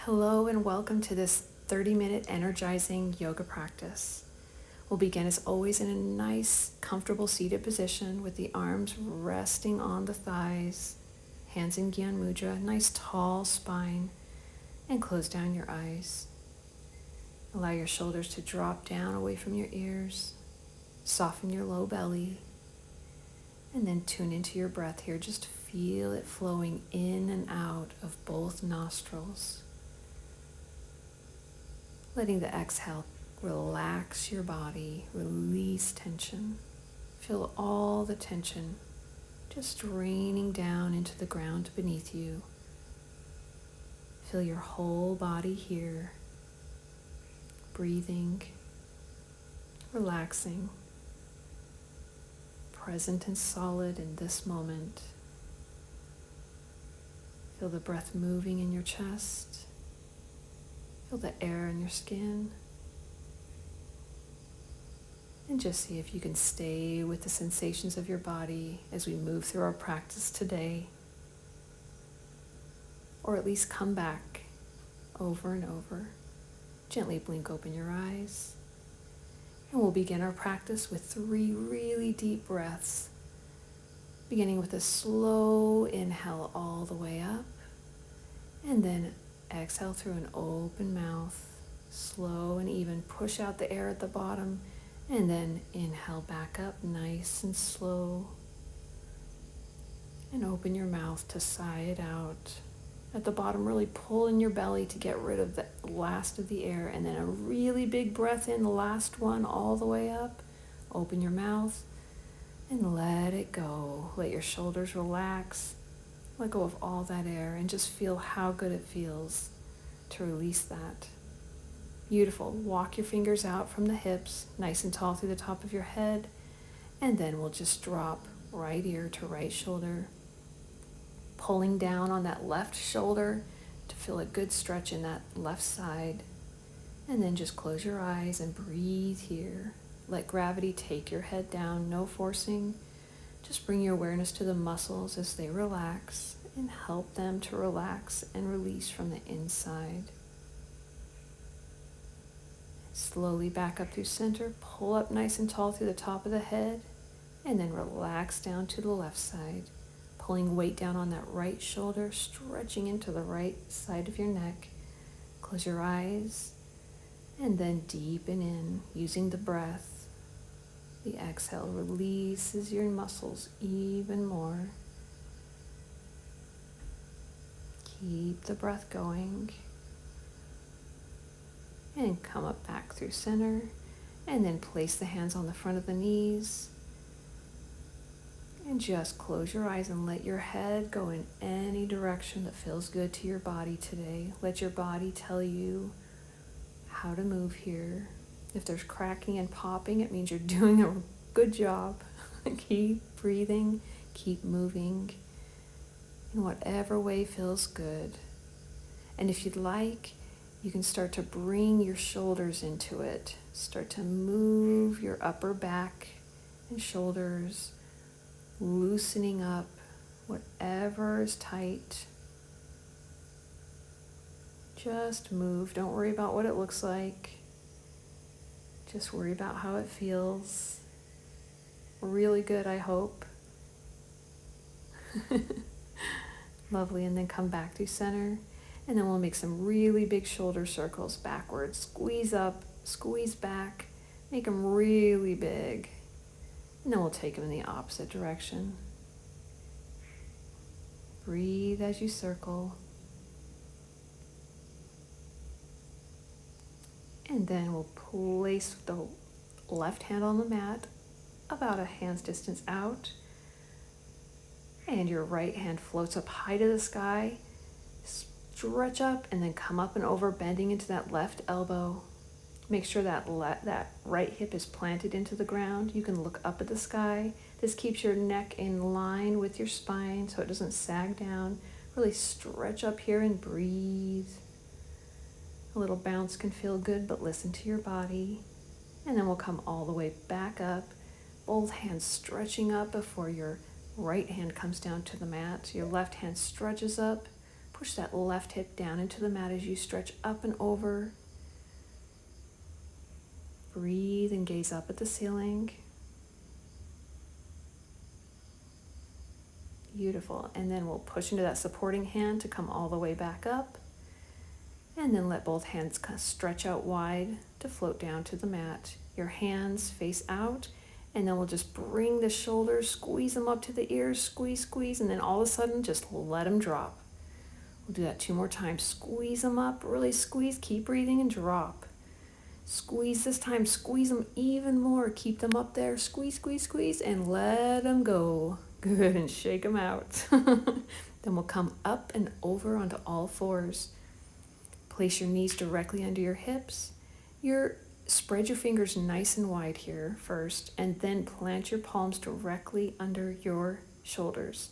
Hello and welcome to this 30-minute energizing yoga practice. We'll begin as always in a nice, comfortable seated position with the arms resting on the thighs, hands in Gyan Mudra, nice tall spine, and close down your eyes. Allow your shoulders to drop down away from your ears, soften your low belly, and then tune into your breath here. Just feel it flowing in and out of both nostrils. Letting the exhale relax your body, release tension. Feel all the tension just draining down into the ground beneath you. Feel your whole body here, breathing, relaxing, present and solid in this moment. Feel the breath moving in your chest. Feel the air in your skin. And just see if you can stay with the sensations of your body as we move through our practice today. Or at least come back over and over. Gently blink open your eyes. And we'll begin our practice with 3 really deep breaths. Beginning with a slow inhale all the way up. And then exhale through an open mouth, slow and even. Push out the air at the bottom, and then inhale back up nice and slow. And open your mouth to sigh it out. At the bottom, really pull in your belly to get rid of the last of the air, and then a really big breath in, the last one all the way up. Open your mouth and let it go. Let your shoulders relax. Let go of all that air and just feel how good it feels to release that. Beautiful. Walk your fingers out from the hips, nice and tall through the top of your head, and then we'll just drop right ear to right shoulder, pulling down on that left shoulder to feel a good stretch in that left side, and then just close your eyes and breathe here. Let gravity take your head down, no forcing. Just bring your awareness to the muscles as they relax and help them to relax and release from the inside. Slowly back up through center, pull up nice and tall through the top of the head, and then relax down to the left side, pulling weight down on that right shoulder, stretching into the right side of your neck. Close your eyes, and then deepen in using the breath. The exhale releases your muscles even more. Keep the breath going. And come up back through center. And then place the hands on the front of the knees. And just close your eyes and let your head go in any direction that feels good to your body today. Let your body tell you how to move here. If there's cracking and popping, it means you're doing a good job. Keep breathing, keep moving in whatever way feels good. And if you'd like, you can start to bring your shoulders into it. Start to move your upper back and shoulders, loosening up whatever is tight. Just move. Don't worry about what it looks like. Just worry about how it feels. Really good, I hope. Lovely, and then come back to center. And then we'll make some really big shoulder circles backwards. Squeeze up, squeeze back, make them really big. And then we'll take them in the opposite direction. Breathe as you circle. And then we'll place the left hand on the mat about a hand's distance out. And your right hand floats up high to the sky. Stretch up and then come up and over, bending into that left elbow. Make sure that that right hip is planted into the ground. You can look up at the sky. This keeps your neck in line with your spine so it doesn't sag down. Really stretch up here and breathe. A little bounce can feel good, but listen to your body. And then we'll come all the way back up. Both hands stretching up before your right hand comes down to the mat. Your left hand stretches up. Push that left hip down into the mat as you stretch up and over. Breathe and gaze up at the ceiling. Beautiful. And then we'll push into that supporting hand to come all the way back up. And then let both hands stretch out wide to float down to the mat. Your hands face out. And then we'll just bring the shoulders, squeeze them up to the ears, squeeze, squeeze. And then all of a sudden, just let them drop. We'll do that 2 more times. Squeeze them up, really squeeze. Keep breathing and drop. Squeeze this time. Squeeze them even more. Keep them up there. Squeeze, squeeze, squeeze. And let them go. Good. And shake them out. Then we'll come up and over onto all fours. Place your knees directly under your hips. Spread your fingers nice and wide here first, and then plant your palms directly under your shoulders.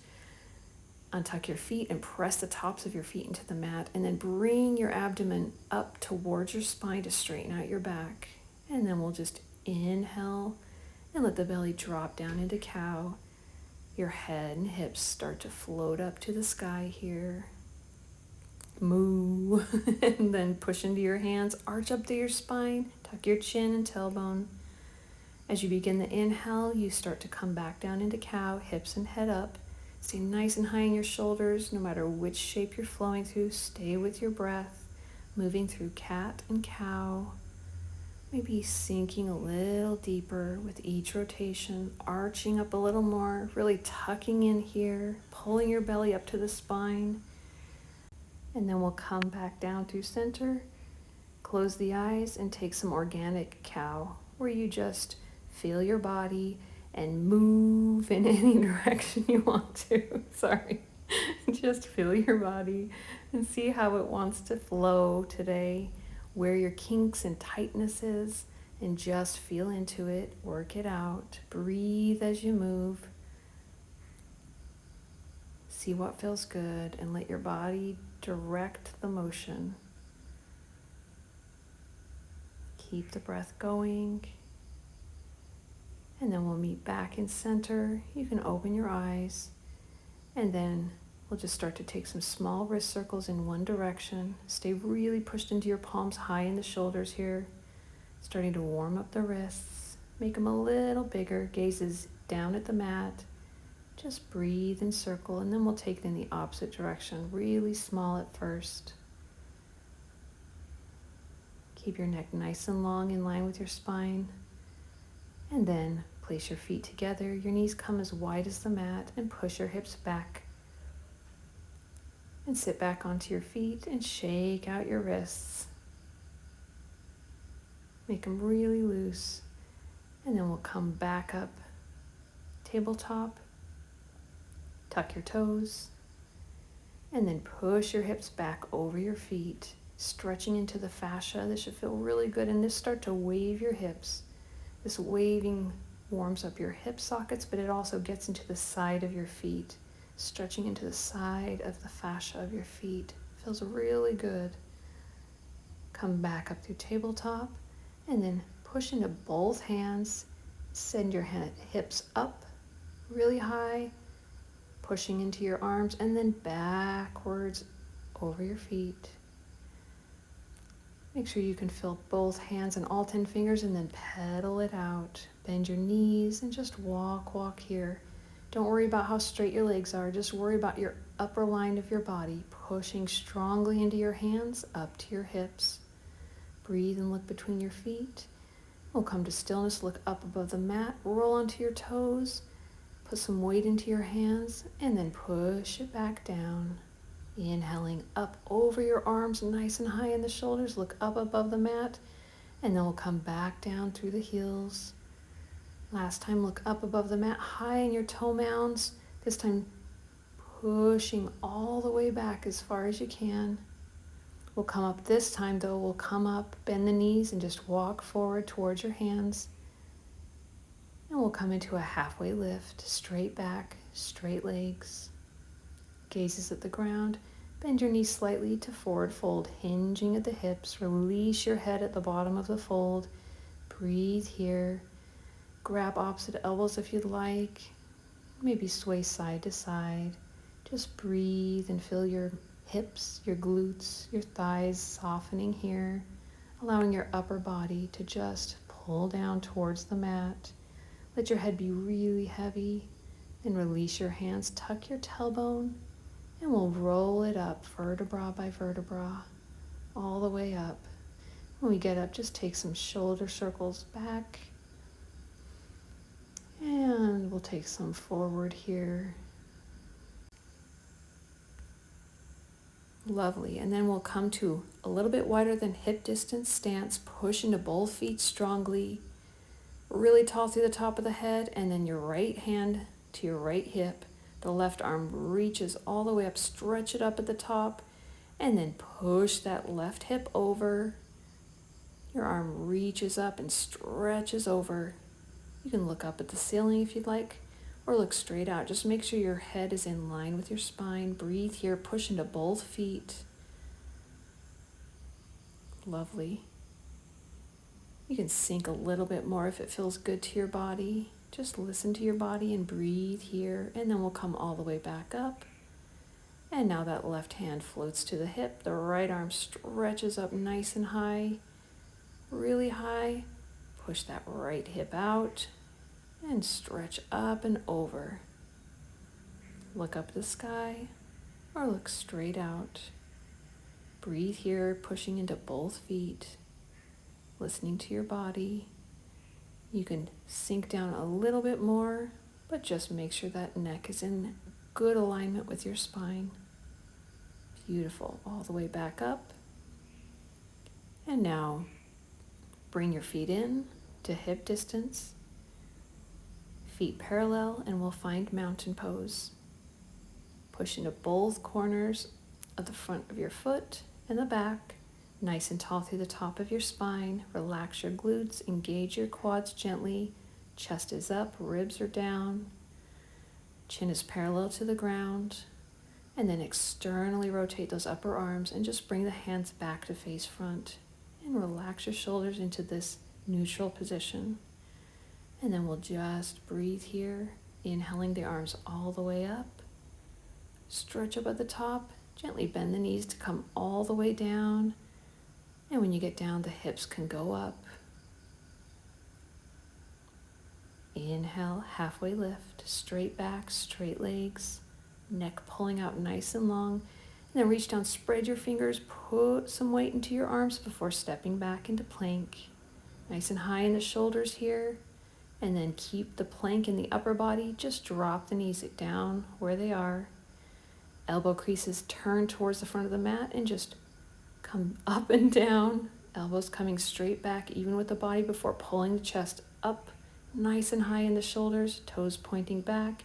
Untuck your feet and press the tops of your feet into the mat, and then bring your abdomen up towards your spine to straighten out your back. And then we'll just inhale and let the belly drop down into cow. Your head and hips start to float up to the sky here. Moo. And then push into your hands, arch up to your spine, tuck your chin and tailbone. As you begin the inhale, you start to come back down into cow, hips and head up. Stay nice and high in your shoulders, no matter which shape you're flowing through. Stay with your breath, moving through cat and cow. Maybe sinking a little deeper with each rotation, arching up a little more, really tucking in here, pulling your belly up to the spine. And then we'll come back down through center, close the eyes, and take some organic cow, where you just feel your body and move in any direction you want to. Sorry. Just feel your body and see how it wants to flow today, where your kinks and tightness is, and just feel into it, work it out. Breathe as you move. See what feels good and let your body direct the motion. Keep the breath going. And then we'll meet back in center. You can open your eyes. And then we'll just start to take some small wrist circles in one direction. Stay really pushed into your palms high in the shoulders here. Starting to warm up the wrists. Make them a little bigger. Gazes down at the mat. Just breathe and circle, and then we'll take it in the opposite direction, really small at first. Keep your neck nice and long in line with your spine. And then place your feet together, your knees come as wide as the mat, and push your hips back. And sit back onto your feet and shake out your wrists. Make them really loose. And then we'll come back up, tabletop. Tuck your toes, and then push your hips back over your feet, stretching into the fascia. This should feel really good, and just start to wave your hips. This waving warms up your hip sockets, but it also gets into the side of your feet, stretching into the side of the fascia of your feet. Feels really good. Come back up through tabletop, and then push into both hands. Send your hips up really high, pushing into your arms, and then backwards over your feet. Make sure you can feel both hands and all 10 fingers, and then pedal it out. Bend your knees and just walk here. Don't worry about how straight your legs are. Just worry about your upper line of your body, pushing strongly into your hands, up to your hips. Breathe and look between your feet. We'll come to stillness, look up above the mat, roll onto your toes. Put some weight into your hands, and then push it back down. Inhaling up over your arms, nice and high in the shoulders. Look up above the mat, and then we'll come back down through the heels. Last time, look up above the mat, high in your toe mounds. This time, pushing all the way back as far as you can. We'll come up this time, though. We'll come up, bend the knees, and just walk forward towards your hands. And we'll come into a halfway lift, straight back, straight legs. Gazes at the ground. Bend your knees slightly to forward fold, hinging at the hips. Release your head at the bottom of the fold. Breathe here. Grab opposite elbows if you'd like. Maybe sway side to side. Just breathe and feel your hips, your glutes, your thighs softening here, allowing your upper body to just pull down towards the mat. Let your head be really heavy. Then release your hands, tuck your tailbone, and we'll roll it up vertebra by vertebra, all the way up. When we get up, just take some shoulder circles back. And we'll take some forward here. Lovely. And then we'll come to a little bit wider than hip distance stance. Push into both feet strongly. Really tall through the top of the head. And then your right hand to your right hip. The left arm reaches all the way up. Stretch it up at the top. And then push that left hip over. Your arm reaches up and stretches over. You can look up at the ceiling if you'd like, or look straight out. Just make sure your head is in line with your spine. Breathe here, push into both feet. Lovely. You can sink a little bit more if it feels good to your body. Just listen to your body and breathe here, and then we'll come all the way back up. And now that left hand floats to the hip. The right arm stretches up nice and high. Really high. Push that right hip out and stretch up and over. Look up at the sky or look straight out. Breathe here, pushing into both feet, listening to your body. You can sink down a little bit more, but just make sure that neck is in good alignment with your spine. Beautiful. All the way back up. And now, bring your feet in to hip distance, feet parallel, and we'll find mountain pose. Push into both corners of the front of your foot and the back, nice and tall through the top of your spine. Relax your glutes, engage your quads gently. Chest is up, ribs are down, chin is parallel to the ground, and then externally rotate those upper arms and just bring the hands back to face front. And relax your shoulders into this neutral position. And then we'll just breathe here, inhaling the arms all the way up. Stretch up at the top, gently bend the knees to come all the way down. And when you get down, the hips can go up. Inhale, halfway lift, straight back, straight legs, neck pulling out nice and long. And then reach down, spread your fingers, put some weight into your arms before stepping back into plank. Nice and high in the shoulders here. And then keep the plank in the upper body. Just drop the knees down where they are. Elbow creases turn towards the front of the mat and just come up and down. Elbows coming straight back, even with the body, before pulling the chest up nice and high in the shoulders, toes pointing back.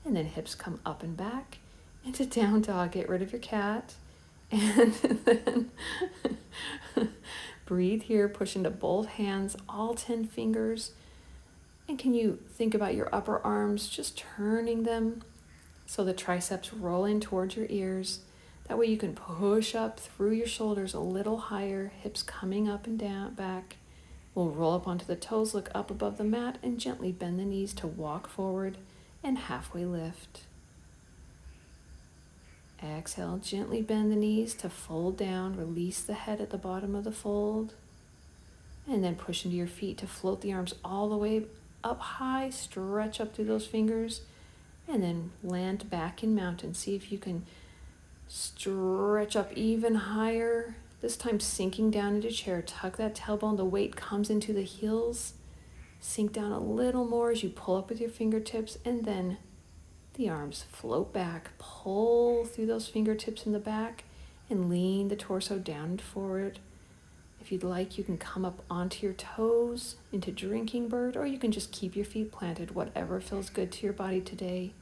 And then hips come up and back. Into down dog, get rid of your cat. And then breathe here, push into both hands, all 10 fingers. And can you think about your upper arms, just turning them so the triceps roll in towards your ears. That way you can push up through your shoulders a little higher, hips coming up and down, back. We'll roll up onto the toes, look up above the mat, and gently bend the knees to walk forward and halfway lift. Exhale, gently bend the knees to fold down, release the head at the bottom of the fold, and then push into your feet to float the arms all the way up high, stretch up through those fingers, and then land back in mountain. See if you can stretch up even higher, this time sinking down into chair. Tuck that tailbone, the weight comes into the heels. Sink down a little more as you pull up with your fingertips, and then the arms float back. Pull through those fingertips in the back and lean the torso down and forward. If you'd like, you can come up onto your toes into drinking bird, or you can just keep your feet planted, whatever feels good to your body today.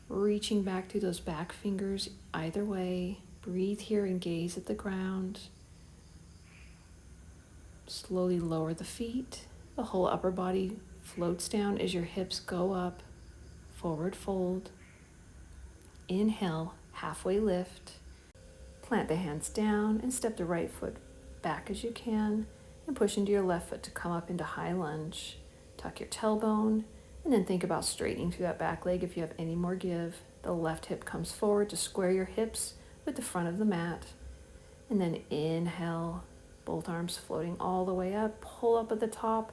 Reaching back through those back fingers either way. Breathe here and gaze at the ground. Slowly lower the feet. The whole upper body floats down as your hips go up. Forward fold. Inhale, halfway lift. Plant the hands down and step the right foot back as you can, and push into your left foot to come up into high lunge. Tuck your tailbone, and then think about straightening through that back leg if you have any more give. The left hip comes forward to square your hips with the front of the mat. And then inhale, both arms floating all the way up, pull up at the top,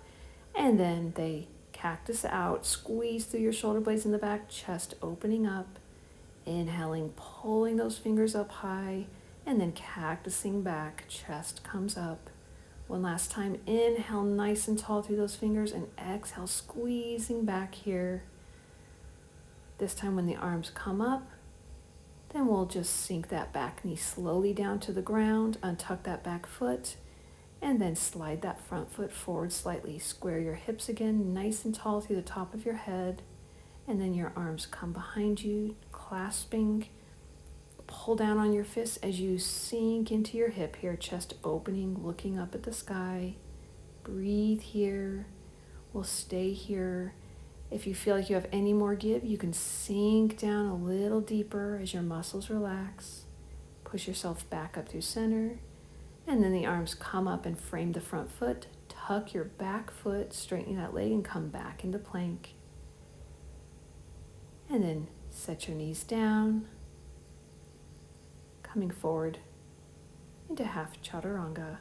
and then they cactus out, squeeze through your shoulder blades in the back, chest opening up, inhaling, pulling those fingers up high, and then cactusing back, chest comes up. One last time, inhale nice and tall through those fingers, and exhale, squeezing back here. This time when the arms come up, then we'll just sink that back knee slowly down to the ground, untuck that back foot, and then slide that front foot forward slightly. Square your hips again, nice and tall through the top of your head, and then your arms come behind you, clasping. Pull down on your fists as you sink into your hip here, chest opening, looking up at the sky. Breathe here. We'll stay here. If you feel like you have any more give, you can sink down a little deeper as your muscles relax. Push yourself back up through center. And then the arms come up and frame the front foot. Tuck your back foot, straighten that leg, and come back into plank. And then set your knees down. Coming forward into half chaturanga.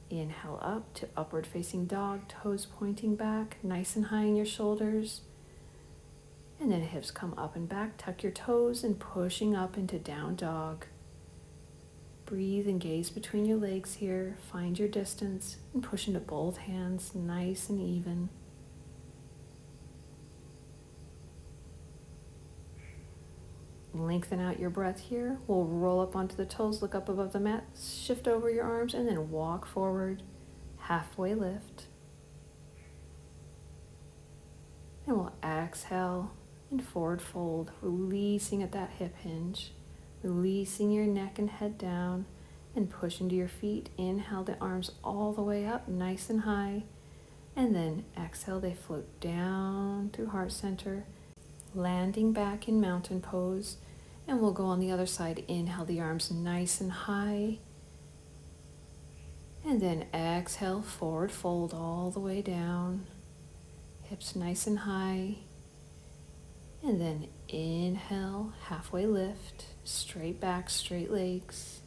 Inhale up to upward facing dog, toes pointing back, nice and high in your shoulders. And then hips come up and back, tuck your toes and pushing up into down dog. Breathe and gaze between your legs here, find your distance and push into both hands, nice and even. Lengthen out your breath here. We'll roll up onto the toes, look up above the mat, shift over your arms, and then walk forward, halfway lift. And we'll exhale and forward fold, releasing at that hip hinge, releasing your neck and head down, and push into your feet. Inhale the arms all the way up, nice and high, and then exhale, they float down through heart center, landing back in mountain pose. And we'll go on the other side. Inhale the arms nice and high. And then exhale, forward fold all the way down. Hips nice and high. And then inhale, halfway lift, straight back, straight legs.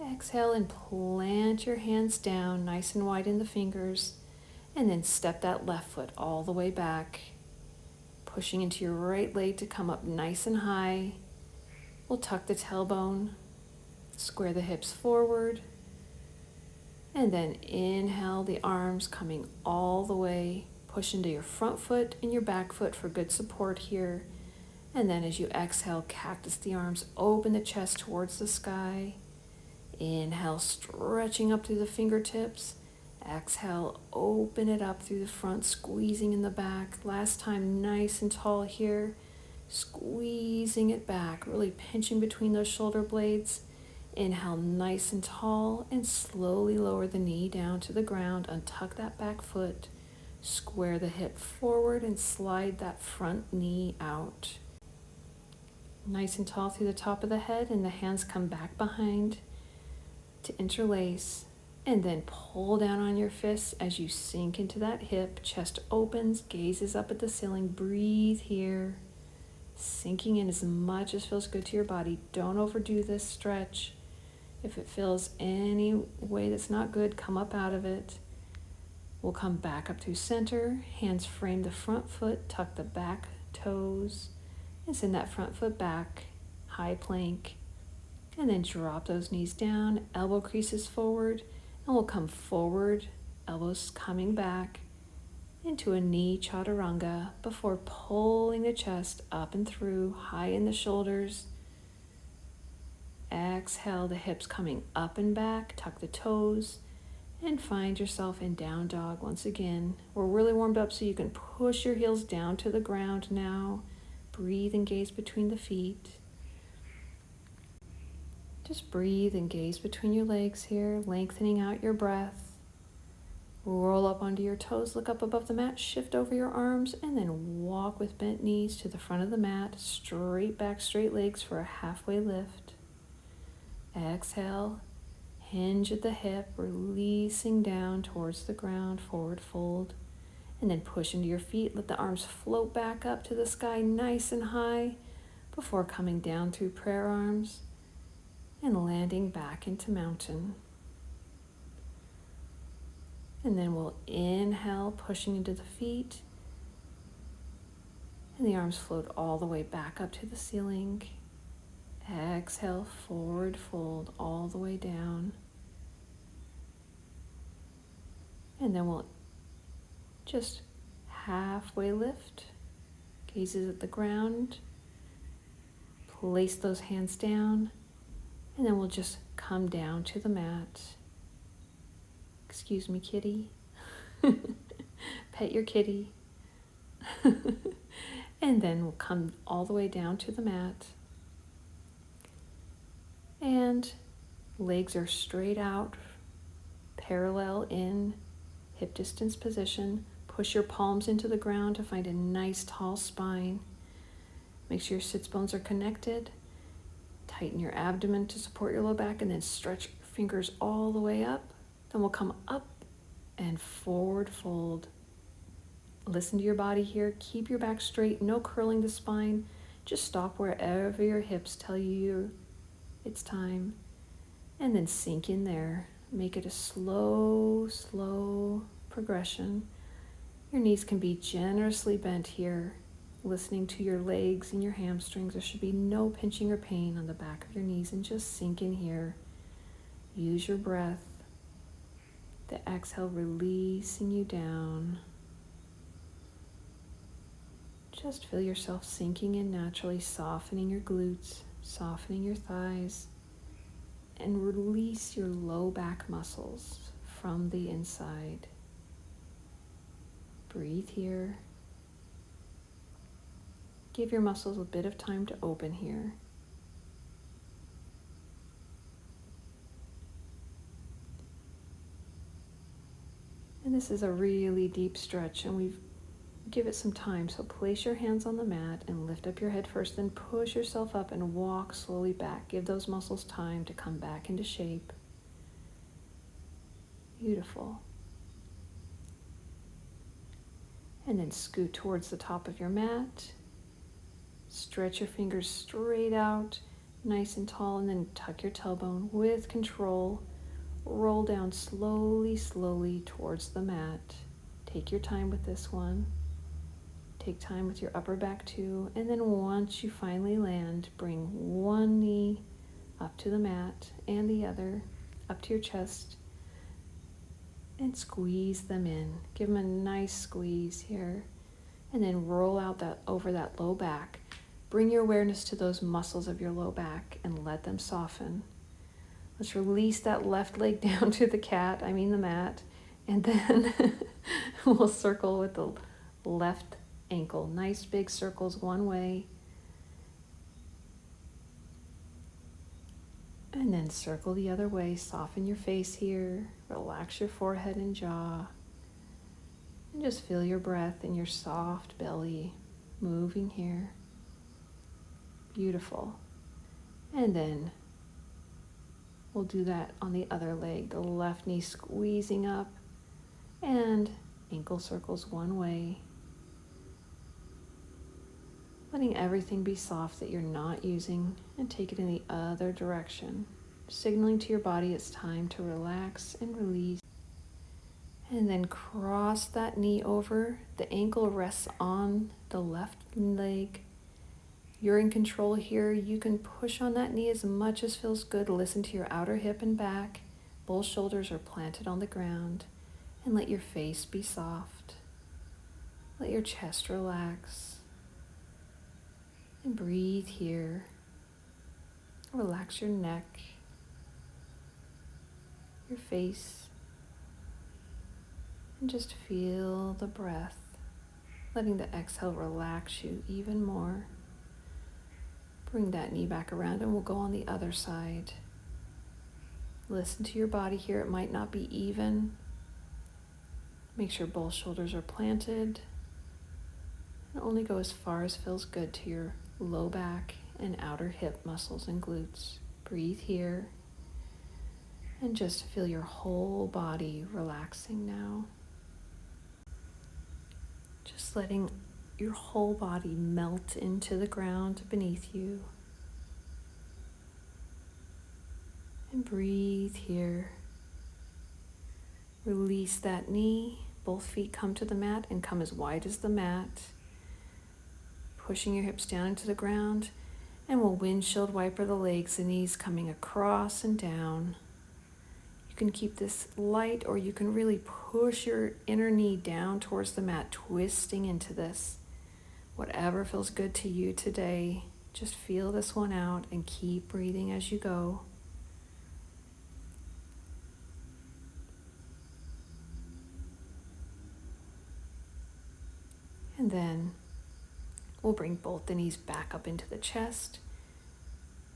Exhale and plant your hands down, nice and wide in the fingers. And then step that left foot all the way back, pushing into your right leg to come up nice and high. We'll tuck the tailbone, square the hips forward, and then inhale the arms coming all the way. Push into your front foot and your back foot for good support here. And then as you exhale, cactus the arms, open the chest towards the sky. Inhale, stretching up through the fingertips. Exhale, open it up through the front, squeezing in the back. Last time, nice and tall here. Squeezing it back, really pinching between those shoulder blades. Inhale, nice and tall, and slowly lower the knee down to the ground. Untuck that back foot. Square the hip forward and slide that front knee out. Nice and tall through the top of the head, and the hands come back behind to interlace. And then pull down on your fists as you sink into that hip. Chest opens, gazes up at the ceiling. Breathe here. Sinking in as much as feels good to your body. Don't overdo this stretch. If it feels any way that's not good, come up out of it. We'll come back up through center. Hands frame the front foot. Tuck the back toes. And send that front foot back. High plank. And then drop those knees down. Elbow creases forward. And we'll come forward, elbows coming back into a knee chaturanga before pulling the chest up and through, high in the shoulders. Exhale, the hips coming up and back, tuck the toes, and find yourself in down dog once again. We're really warmed up so you can push your heels down to the ground now. Breathe and gaze between the feet. Just breathe and gaze between your legs here, lengthening out your breath. Roll up onto your toes, look up above the mat, shift over your arms, and then walk with bent knees to the front of the mat, straight back, straight legs for a halfway lift. Exhale, hinge at the hip, releasing down towards the ground, forward fold. And then push into your feet. Let the arms float back up to the sky nice and high before coming down through prayer arms and landing back into mountain. And then we'll inhale, pushing into the feet. And the arms float all the way back up to the ceiling. Exhale, forward fold all the way down. And then we'll just halfway lift, gazes at the ground. Place those hands down, and then we'll just come down to the mat. Excuse me, kitty. Pet your kitty. And then we'll come all the way down to the mat. And legs are straight out, parallel in hip distance position. Push your palms into the ground to find a nice tall spine. Make sure your sits bones are connected. Tighten your abdomen to support your low back, and then stretch your fingers all the way up. Then we'll come up and forward fold. Listen to your body here. Keep your back straight, no curling the spine. Just stop wherever your hips tell you it's time. And then sink in there. Make it a slow, slow progression. Your knees can be generously bent here. Listening to your legs and your hamstrings. There should be no pinching or pain on the back of your knees, and just sink in here. Use your breath. The exhale releasing you down. Just feel yourself sinking in naturally, softening your glutes, softening your thighs, and release your low back muscles from the inside. Breathe here. Give your muscles a bit of time to open here. And this is a really deep stretch, and we've give it some time. So place your hands on the mat and lift up your head first, then push yourself up and walk slowly back. Give those muscles time to come back into shape. Beautiful. And then scoot towards the top of your mat. Stretch your fingers straight out, nice and tall, and then tuck your tailbone with control. Roll down slowly, slowly towards the mat. Take your time with this one. Take time with your upper back too. And then once you finally land, bring one knee up to the mat and the other up to your chest. And squeeze them in. Give them a nice squeeze here. And then roll out that over that low back. Bring your awareness to those muscles of your low back and let them soften. Let's release that left leg down to the mat. And then we'll circle with the left ankle. Nice big circles one way. And then circle the other way. Soften your face here. Relax your forehead and jaw. And just feel your breath in your soft belly moving here. Beautiful. And then we'll do that on the other leg. The left knee squeezing up and ankle circles one way. Letting everything be soft that you're not using, and take it in the other direction. Signaling to your body it's time to relax and release. And then cross that knee over. The ankle rests on the left leg. You're in control here. You can push on that knee as much as feels good. Listen to your outer hip and back. Both shoulders are planted on the ground. And let your face be soft. Let your chest relax. And breathe here. Relax your neck, your face, and just feel the breath, letting the exhale relax you even more. Bring that knee back around and we'll go on the other side. Listen to your body here. It might not be even. Make sure both shoulders are planted. And only go as far as feels good to your low back and outer hip muscles and glutes. Breathe here. And just feel your whole body relaxing now. Just letting your whole body melt into the ground beneath you. And breathe here. Release that knee. Both feet come to the mat and come as wide as the mat. Pushing your hips down into the ground. And we'll windshield wiper the legs, the knees coming across and down. You can keep this light, or you can really push your inner knee down towards the mat, twisting into this. Whatever feels good to you today, just feel this one out and keep breathing as you go. And then we'll bring both the knees back up into the chest,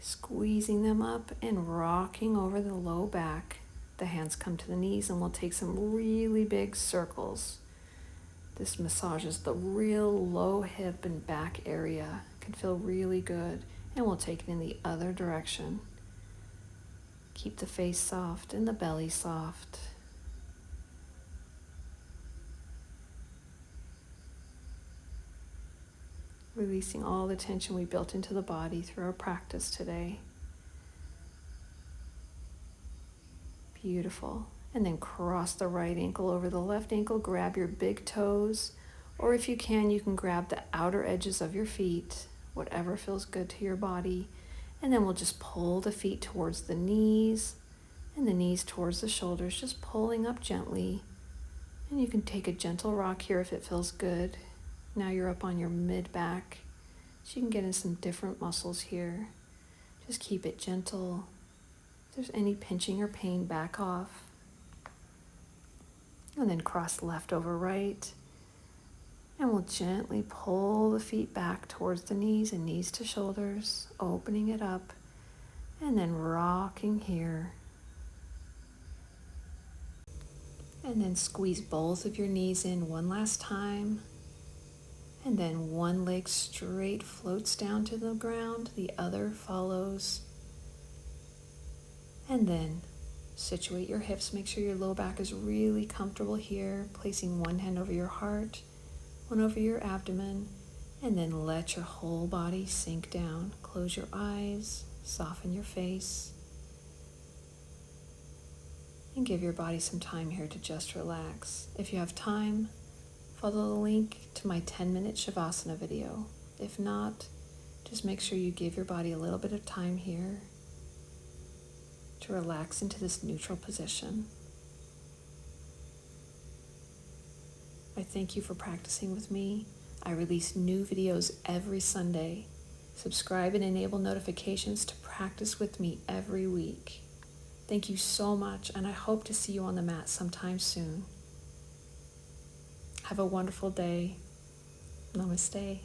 squeezing them up and rocking over the low back. The hands come to the knees and we'll take some really big circles. This massages the real low hip and back area. It can feel really good. And we'll take it in the other direction. Keep the face soft and the belly soft. Releasing all the tension we built into the body through our practice today. Beautiful. And then cross the right ankle over the left ankle. Grab your big toes. Or if you can grab the outer edges of your feet. Whatever feels good to your body. And then we'll just pull the feet towards the knees. And the knees towards the shoulders. Just pulling up gently. And you can take a gentle rock here if it feels good. Now you're up on your mid-back, so you can get in some different muscles here. Just keep it gentle. If there's any pinching or pain, back off. And then cross left over right. And we'll gently pull the feet back towards the knees and knees to shoulders, opening it up, and then rocking here. And then squeeze both of your knees in one last time. And then one leg straight floats down to the ground, the other follows. And then situate your hips, make sure your low back is really comfortable here, placing one hand over your heart, one over your abdomen, and then let your whole body sink down. Close your eyes, soften your face, and give your body some time here to just relax. If you have time, follow the link to my 10-minute Shavasana video. If not, just make sure you give your body a little bit of time here to relax into this neutral position. I thank you for practicing with me. I release new videos every Sunday. Subscribe and enable notifications to practice with me every week. Thank you so much, and I hope to see you on the mat sometime soon. Have a wonderful day. Namaste.